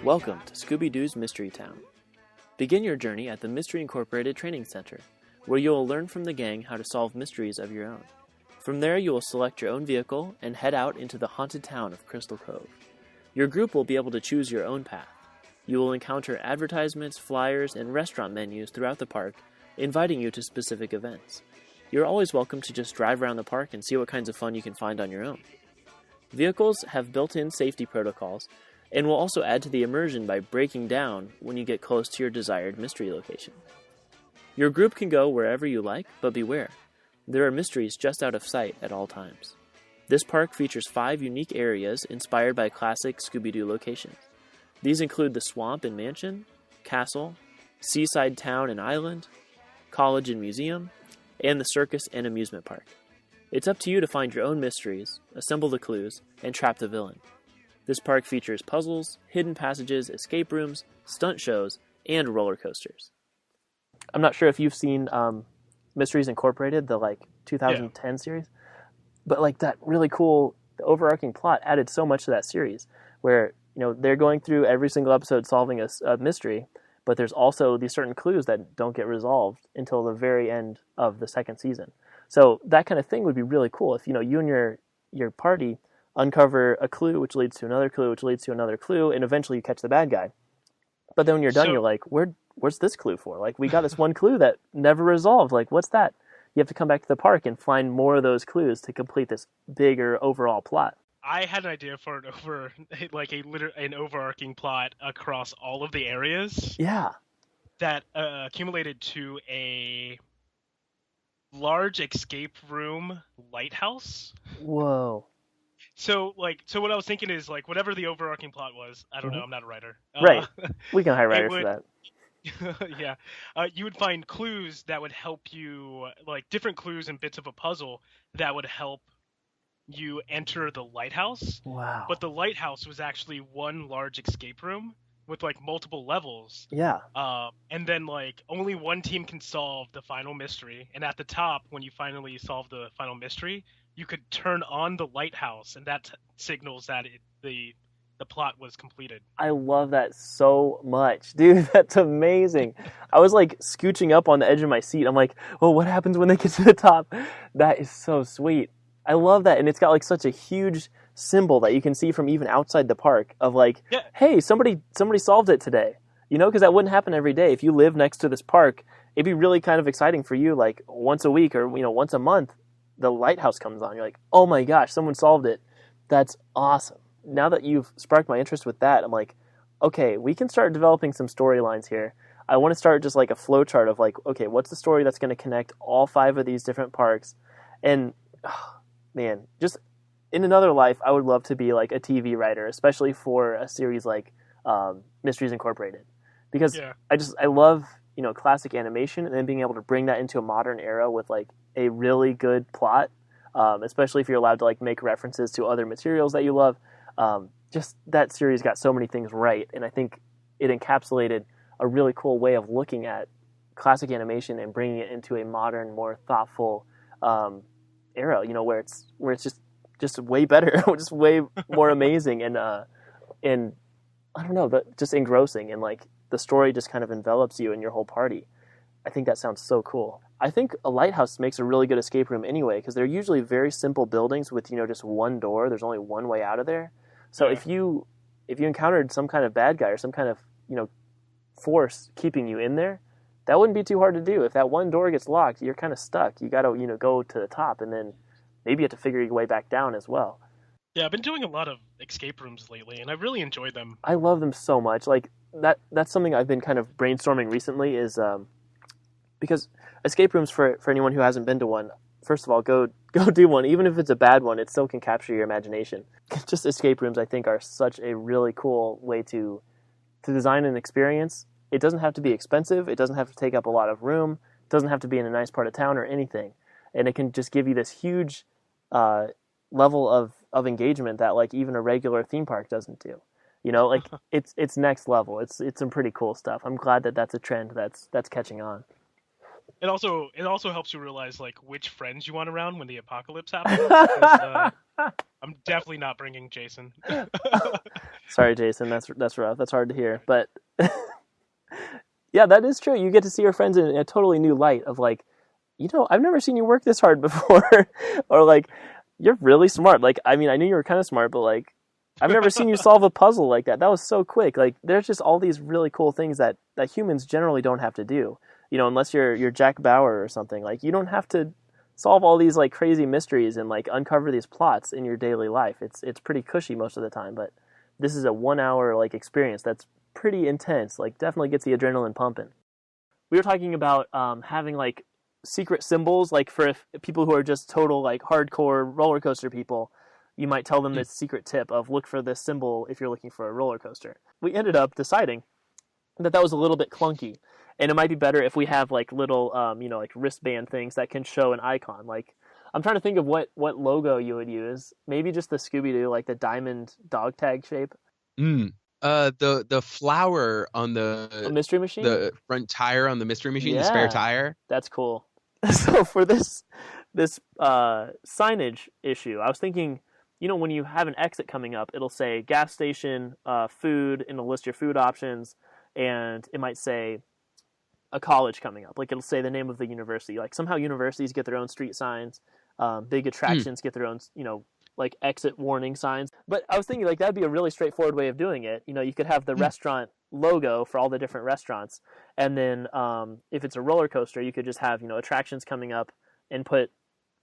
Welcome to Scooby-Doo's Mystery Town. Begin your journey at the Mystery Incorporated Training Center, where you will learn from the gang how to solve mysteries of your own. From there, you will select your own vehicle and head out into the haunted town of Crystal Cove. Your group will be able to choose your own path. You will encounter advertisements, flyers, and restaurant menus throughout the park, inviting you to specific events. You're always welcome to just drive around the park and see what kinds of fun you can find on your own. Vehicles have built-in safety protocols, and will also add to the immersion by breaking down when you get close to your desired mystery location. Your group can go wherever you like, but beware. There are mysteries just out of sight at all times. This park features 5 unique areas inspired by classic Scooby-Doo locations. These include the swamp and mansion, castle, seaside town and island, college and museum, and the circus and amusement park. It's up to you to find your own mysteries, assemble the clues, and trap the villain. This park features puzzles, hidden passages, escape rooms, stunt shows, and roller coasters. I'm not sure if you've seen Mysteries Incorporated, the 2010 series, but that really cool, the overarching plot added so much to that series, where they're going through every single episode solving a mystery, but there's also these certain clues that don't get resolved until the very end of the second season. So that kind of thing would be really cool if you and your party uncover a clue, which leads to another clue, which leads to another clue, and eventually you catch the bad guy. But then when you're done, you're like, where's this clue for? We got this one clue that never resolved. What's that? You have to come back to the park and find more of those clues to complete this bigger overall plot. I had an idea for an overarching plot across all of the areas. Yeah. That accumulated to a large escape room lighthouse. Whoa. So what I was thinking is whatever the overarching plot was, I don't know, I'm not a writer. Right. We can hire writers for that. Yeah. You would find clues that would help you, different clues and bits of a puzzle that would help you enter the lighthouse. Wow. But the lighthouse was actually one large escape room with multiple levels. Yeah. And then only one team can solve the final mystery. And at the top, when you finally solve the final mystery, you could turn on the lighthouse, and that signals that the plot was completed. I love that so much. Dude, that's amazing. I was scooching up on the edge of my seat. I'm like, well, what happens when they get to the top? That is so sweet. I love that. And it's got such a huge symbol that you can see from even outside the park of yeah. Hey, somebody solved it today. Because that wouldn't happen every day. If you live next to this park, it'd be really kind of exciting for you, once a week or, once a month, the lighthouse comes on. You're like, oh my gosh, someone solved it. That's awesome. Now that you've sparked my interest with that, I'm like, okay, we can start developing some storylines here. I want to start just a flow chart of okay, what's the story that's going to connect all 5 of these different parks? And man, just in another life, I would love to be a TV writer, especially for a series like Mysteries Incorporated, because yeah. I love classic animation, and then being able to bring that into a modern era with a really good plot, especially if you're allowed to make references to other materials that you love. Just that series got so many things right, and I think it encapsulated a really cool way of looking at classic animation and bringing it into a modern, more thoughtful era. Where it's just way better, just way more amazing, and I don't know, but just engrossing, and the story just kind of envelops you and your whole party. I think that sounds so cool. I think a lighthouse makes a really good escape room anyway, because they're usually very simple buildings with just one door. There's only one way out of there. So if you encountered some kind of bad guy or some kind of force keeping you in there, that wouldn't be too hard to do. If that one door gets locked, you're kind of stuck. You got to go to the top, and then maybe you have to figure your way back down as well. Yeah, I've been doing a lot of escape rooms lately, and I really enjoy them. I love them so much. That's something I've been kind of brainstorming recently, is because escape rooms, for anyone who hasn't been to one, first of all, go do one. Even if it's a bad one, it still can capture your imagination. Just escape rooms, I think, are such a really cool way to design an experience. It doesn't have to be expensive. It doesn't have to take up a lot of room. It doesn't have to be in a nice part of town or anything. And it can just give you this huge level of engagement that even a regular theme park doesn't do. It's next level. It's some pretty cool stuff. I'm glad that that's a trend that's catching on. It also helps you realize which friends you want around when the apocalypse happens. I'm definitely not bringing Jason. Sorry, Jason. That's rough. That's hard to hear. But yeah, that is true. You get to see your friends in a totally new light of like, I've never seen you work this hard before, or like, you're really smart. Like, I mean, I knew you were kind of smart, but like, I've never seen you solve a puzzle like that. That was so quick. Like, there's just all these really cool things that humans generally don't have to do. Unless you're Jack Bauer or something. Like, you don't have to solve all these like crazy mysteries and like uncover these plots in your daily life. It's pretty cushy most of the time, but this is a 1 hour like experience that's pretty intense. Like, definitely gets the adrenaline pumping. We were talking about having like secret symbols, like for people who are just total like hardcore roller coaster people. You might tell them this secret tip of look for this symbol if you're looking for a roller coaster. We ended up deciding that was a little bit clunky, and it might be better if we have like little, like wristband things that can show an icon. Like, I'm trying to think of what logo you would use. Maybe just the Scooby-Doo, like the diamond dog tag shape. The flower on the mystery machine, the front tire on the mystery machine, the spare tire. That's cool. So for this signage issue, I was thinking, when you have an exit coming up, it'll say gas station, food, and it'll list your food options, and it might say a college coming up. Like, it'll say the name of the university. Like, somehow universities get their own street signs, big attractions get their own, like exit warning signs. But I was thinking, like, that'd be a really straightforward way of doing it. You could have the restaurant logo for all the different restaurants, and then if it's a roller coaster, you could just have, attractions coming up and put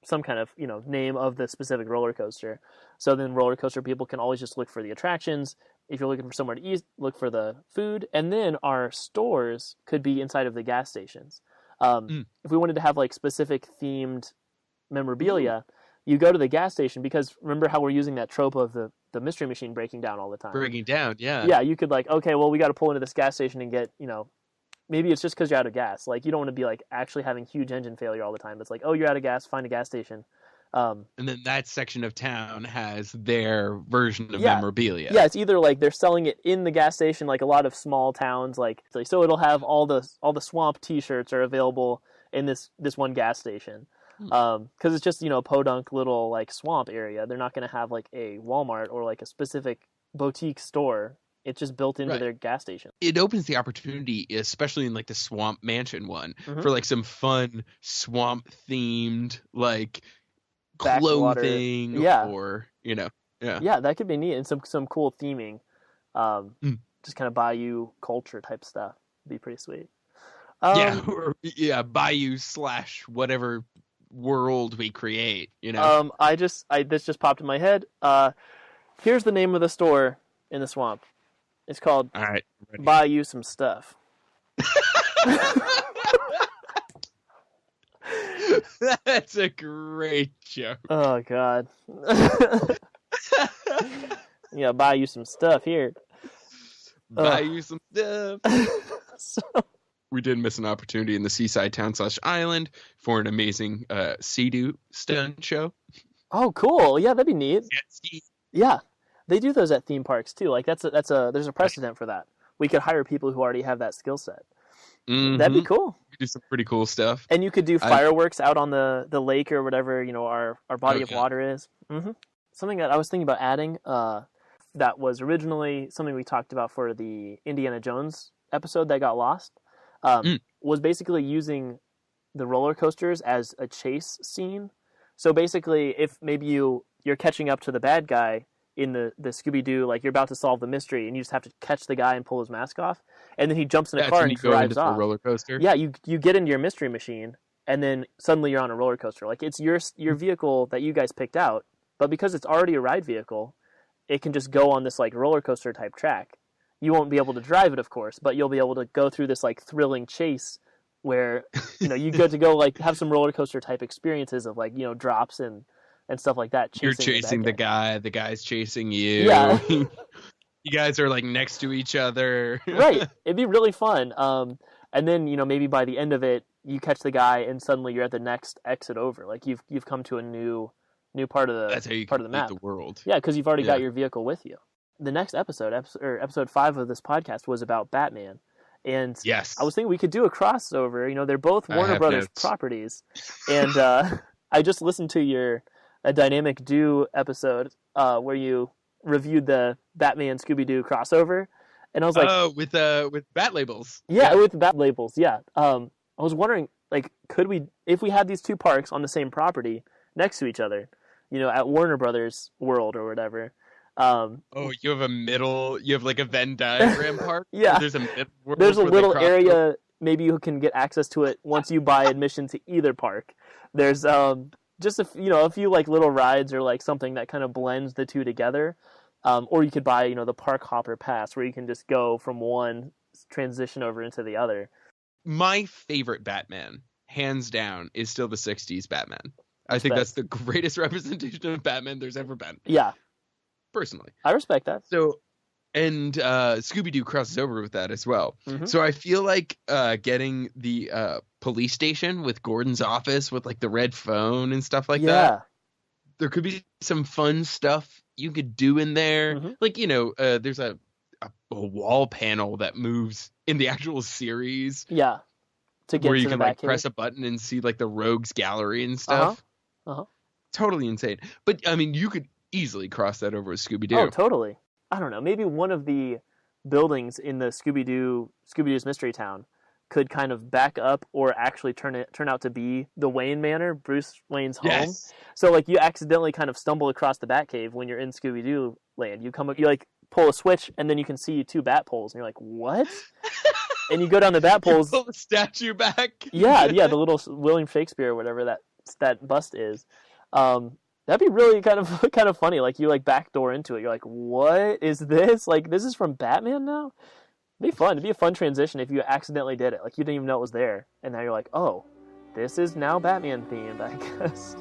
some kind of, name of the specific roller coaster. So then roller coaster people can always just look for the attractions. If you're looking for somewhere to eat, look for the food. And then our stores could be inside of the gas stations. If we wanted to have like specific themed memorabilia, you go to the gas station, because remember how we're using that trope of the mystery machine breaking down all the time. Breaking down, yeah. Yeah, you could like, okay, well, we got to pull into this gas station and get, maybe it's just because you're out of gas. Like, you don't want to be like actually having huge engine failure all the time. It's like, oh, you're out of gas, find a gas station. And then that section of town has their version of memorabilia. Yeah, it's either like they're selling it in the gas station, like a lot of small towns, like so it'll have all the swamp T-shirts are available in this one gas station, because it's just a podunk little like swamp area. They're not going to have like a Walmart or like a specific boutique store. It's just built into their gas station. It opens the opportunity, especially in like the Swamp Mansion one, for like some fun swamp themed like clothing or that could be neat, and some cool theming, just kind of bayou culture type stuff. It'd be pretty sweet. Bayou / whatever world we create. This just popped in my head. Here's the name of the store in the swamp. It's called All right, Buy You Some Stuff. That's a great joke. Oh, God. Yeah, buy you some stuff here. Buy you some stuff. We did miss an opportunity in the seaside town / island for an amazing Sea-Doo stunt show. Oh, cool. Yeah, that'd be neat. Yeah. They do those at theme parks too. Like there's a precedent for that. We could hire people who already have that skill set. That'd be cool. We do some pretty cool stuff. And you could do fireworks out on the lake or whatever, our body of water is. Something that I was thinking about adding, that was originally something we talked about for the Indiana Jones episode that got lost, was basically using the roller coasters as a chase scene. So basically, if maybe you're catching up to the bad guy in the Scooby-Doo, like you're about to solve the mystery and you just have to catch the guy and pull his mask off, and then he jumps in a car and drives off. Roller coaster. Yeah, you get into your mystery machine and then suddenly you're on a roller coaster. Like, it's your vehicle that you guys picked out, but because it's already a ride vehicle, it can just go on this like roller coaster type track. You won't be able to drive it, of course, but you'll be able to go through this like thrilling chase where you get to go like have some roller coaster type experiences of like drops and stuff like that. You're chasing the guy, the guy's chasing you. Yeah. You guys are like next to each other. Right. It'd be really fun. And then, maybe by the end of it, you catch the guy and suddenly you're at the next exit over. Like you've come to a new part of the That's how you part of the map. The world. Yeah, because you've already got your vehicle with you. The next episode 5 of this podcast was about Batman. And yes, I was thinking we could do a crossover. They're both Warner Brothers properties. And I just listened to a Dynamic Do episode where you reviewed the Batman Scooby-Doo crossover, and I was like, oh, with bat labels. yeah, with bat labels, yeah. I was wondering, like, could we, if we had these two parks on the same property next to each other, at Warner Brothers World or whatever. Oh, you have like a Venn diagram park? Yeah. There's a little area, maybe you can get access to it once you buy admission to either park. There's just a few like little rides or like something that kind of blends the two together. Or you could buy, the park hopper pass where you can just go from one transition over into the other. My favorite Batman, hands down, is still the 60s Batman. I think that's the greatest representation of Batman there's ever been. Yeah. Personally. I respect that. So, and Scooby-Doo crosses over with that as well. Mm-hmm. So I feel like getting the police station with Gordon's office with like the red phone and stuff like that. There could be some fun stuff you could do in there. Mm-hmm. Like, there's a wall panel that moves in the actual series. Yeah. To get where to you the can like Batcave. press a button and see like the rogues gallery and stuff. Totally insane. But I mean, you could easily cross that over with Scooby-Doo. Oh, totally. I don't know. Maybe one of the buildings in the Scooby-Doo's Mystery Town could kind of back up or actually turn out to be the Wayne Manor, Bruce Wayne's home. Yes. So like you accidentally kind of stumble across the Batcave when you're in Scooby-Doo land. You like pull a switch and then you can see two bat poles and you're like, what? And you go down the bat poles. Pull the statue back. Yeah, the little William Shakespeare or whatever that bust is. That'd be really kind of funny. Like you like backdoor into it. You're like, what is this? Like this is from Batman now? It'd be fun. It'd be a fun transition if you accidentally did it. Like you didn't even know it was there, and now you're like, oh, this is now Batman themed, I guess.